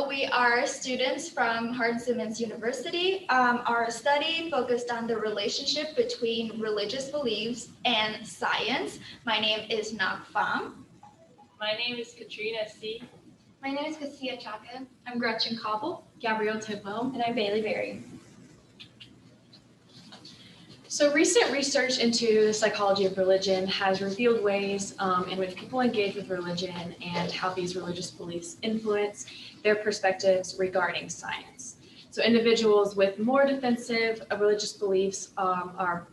we are students from Hart-Simmons University. Our study focused on the relationship between religious beliefs and science. My name is Nak Pham. My name is Katrina C. My name is Cassia Chaka. I'm Gretchen Cobble. Gabrielle Tidwell. And I'm Bailey Berry. So recent research into the psychology of religion has revealed ways in which people engage with religion and how these religious beliefs influence their perspectives regarding science. So individuals with more defensive religious beliefs are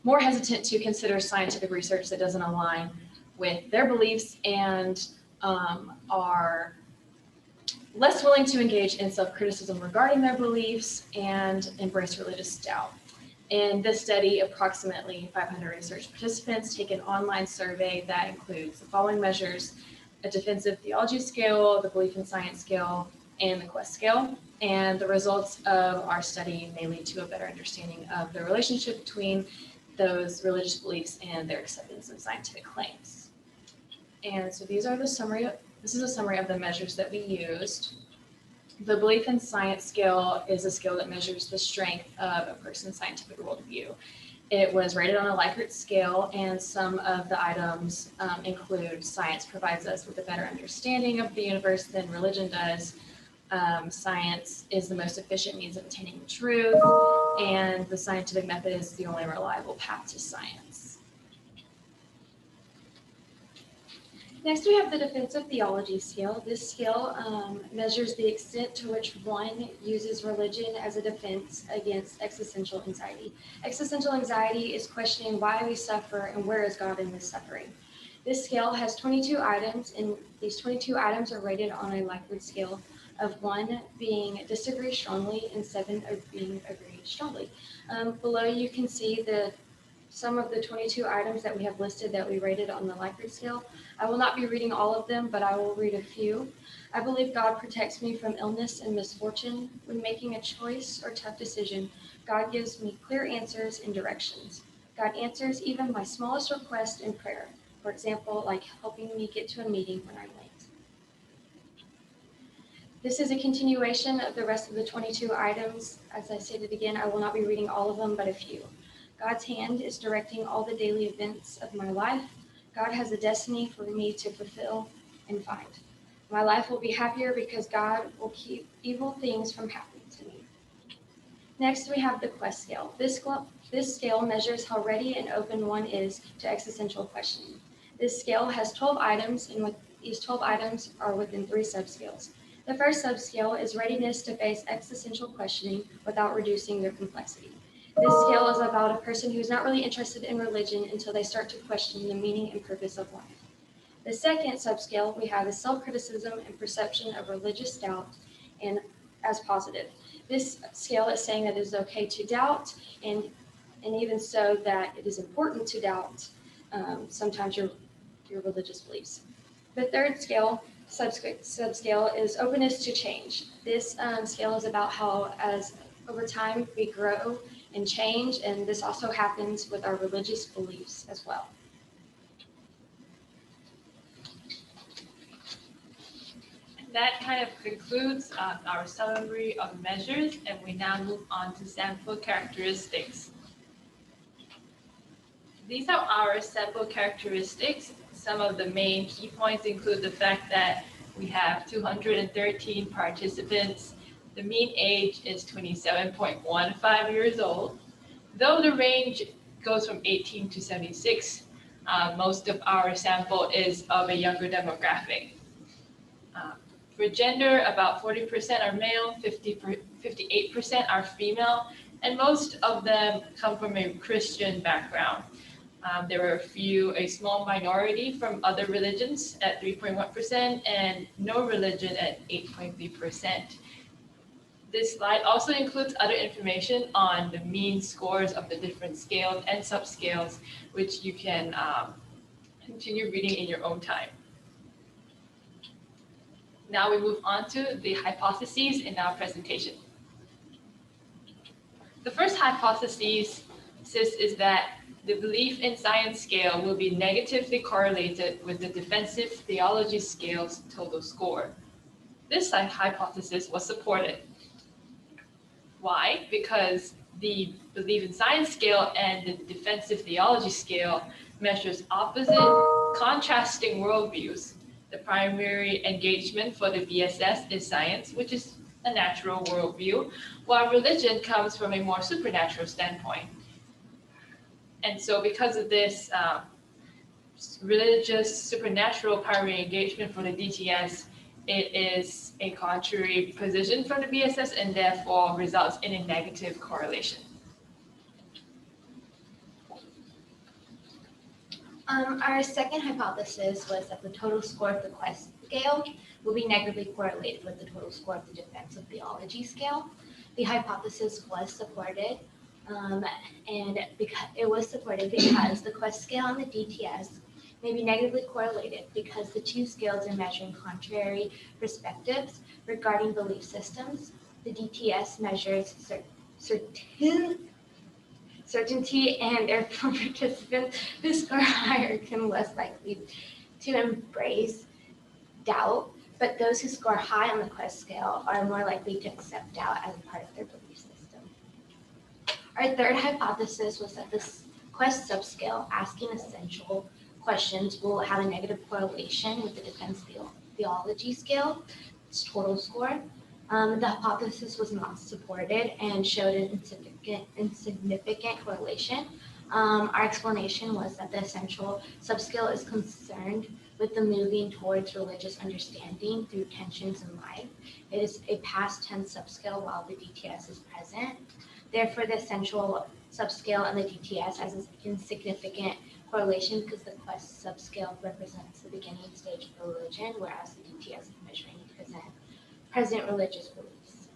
more hesitant to consider scientific research that doesn't align with their beliefs and are less willing to engage in self-criticism regarding their beliefs and embrace religious doubt. In this study, approximately 500 research participants take an online survey that includes the following measures: a defensive theology scale, the belief in science scale, and the Quest scale. And the results of our study may lead to a better understanding of the relationship between those religious beliefs and their acceptance of scientific claims. And so this is a summary of the measures that we used. The belief in science scale is a scale that measures the strength of a person's scientific worldview. It was rated on a Likert scale, and some of the items include: science provides us with a better understanding of the universe than religion does. Science is the most efficient means of attaining the truth, and the scientific method is the only reliable path to science. Next, we have the defensive theology scale. This scale measures the extent to which one uses religion as a defense against existential anxiety. Existential anxiety is questioning why we suffer and where is God in this suffering. This scale has 22 items, and these 22 items are rated on a Likert scale of 1 being disagree strongly and 7 of being agree strongly. Below you can see some of the 22 items that we have listed that we rated on the Likert scale. I will not be reading all of them, but I will read a few. I believe God protects me from illness and misfortune. When making a choice or tough decision, God gives me clear answers and directions. God answers even my smallest request in prayer. For example, like helping me get to a meeting when I'm late. This is a continuation of the rest of the 22 items. As I stated again, I will not be reading all of them, but a few. God's hand is directing all the daily events of my life. God has a destiny for me to fulfill and find. My life will be happier because God will keep evil things from happening to me. Next, we have the Quest scale. This scale measures how ready and open one is to existential questioning. This scale has 12 items, and these 12 items are within 3 subscales. The first subscale is readiness to face existential questioning without reducing their complexity. This scale is about a person who's not really interested in religion until they start to question the meaning and purpose of life. The second subscale we have is self-criticism and perception of religious doubt and as positive. This scale is saying that it is okay to doubt, and even so that it is important to doubt sometimes your religious beliefs. The third subscale is openness to change. This scale is about how as over time we grow and change, and this also happens with our religious beliefs as well. That kind of concludes our summary of measures, and we now move on to sample characteristics. These are our sample characteristics. Some of the main key points include the fact that we have 213 participants. The mean age is 27.15 years old. Though the range goes from 18 to 76, most of our sample is of a younger demographic. For gender, about 40% are male, 58% are female, and most of them come from a Christian background. There are a small minority from other religions at 3.1% and no religion at 8.3%. This slide also includes other information on the mean scores of the different scales and subscales, which you can continue reading in your own time. Now we move on to the hypotheses in our presentation. The first hypothesis is that the belief in science scale will be negatively correlated with the defensive theology scale's total score. this hypothesis was supported. Why? Because the belief in science scale and the defensive theology scale measures opposite, contrasting worldviews. The primary engagement for the BSS is science, which is a natural worldview, while religion comes from a more supernatural standpoint. And so because of this religious supernatural primary engagement for the DTS, it is a contrary position from the BSS and therefore results in a negative correlation. Our second hypothesis was that the total score of the quest scale will be negatively correlated with the total score of the defensive theology scale. The hypothesis was supported, and because it was supported because the quest scale and the DTS may be negatively correlated because the two scales are measuring contrary perspectives regarding belief systems. The DTS measures certainty, and therefore participants who score higher can less likely to embrace doubt, but those who score high on the quest scale are more likely to accept doubt as part of their belief system. Our third hypothesis was that this quest subscale, asking essential questions, will have a negative correlation with the defense theology scale, its total score. The hypothesis was not supported and showed an insignificant correlation. Our explanation was that the essential subscale is concerned with the moving towards religious understanding through tensions in life. It is a past tense subscale while the DTS is present. Therefore, the essential subscale and the DTS has an insignificant correlation because the quest subscale represents the beginning stage of religion, whereas the DTS is measuring present religious beliefs.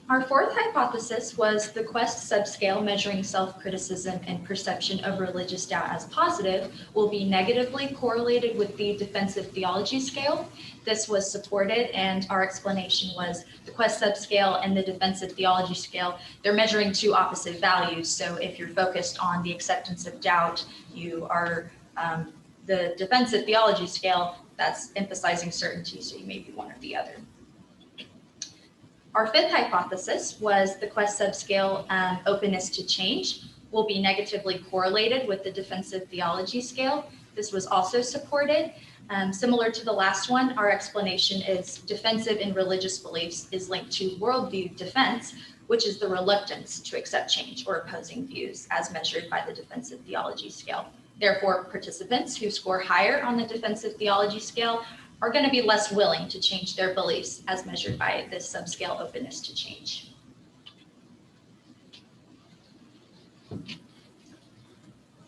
Our fourth hypothesis was the quest subscale measuring self-criticism and perception of religious doubt as positive will be negatively correlated with the defensive theology scale. This was supported, and our explanation was the quest subscale and the defensive theology scale, they're measuring two opposite values. So if you're focused on the acceptance of doubt, you are the defensive theology scale, that's emphasizing certainty, so you may be one or the other. Our fifth hypothesis was the quest subscale openness to change will be negatively correlated with the defensive theology scale. This was also supported. Similar to the last one, our explanation is defensive in religious beliefs is linked to worldview defense, which is the reluctance to accept change or opposing views as measured by the defensive theology scale. Therefore, participants who score higher on the defensive theology scale are going to be less willing to change their beliefs as measured by this subscale openness to change.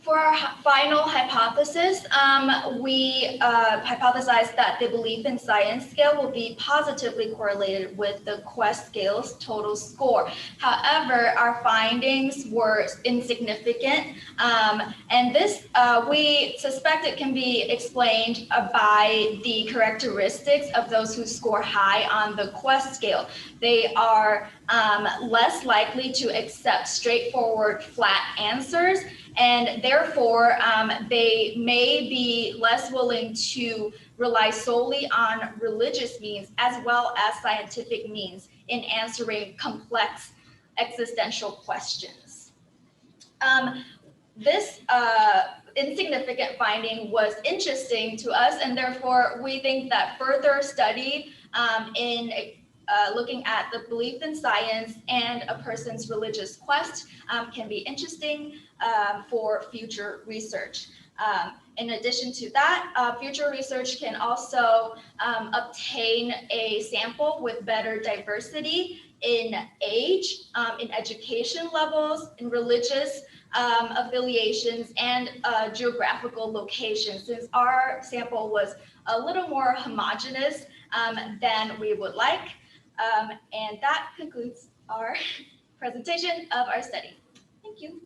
For our final hypothesis, we hypothesized that the belief in science scale will be positively correlated with the quest scale's total score. However, our findings were insignificant, and this we suspect it can be explained by the characteristics of those who score high on the quest scale. They are less likely to accept straightforward, flat answers, and therefore they may be less willing to rely solely on religious means as well as scientific means in answering complex existential questions. This insignificant finding was interesting to us, and therefore we think that further study in looking at the belief in science and a person's religious quest can be interesting for future research. In addition to that, future research can also obtain a sample with better diversity in age, in education levels, in religious affiliations, and geographical locations, since our sample was a little more homogeneous than we would like. And that concludes our presentation of our study. Thank you.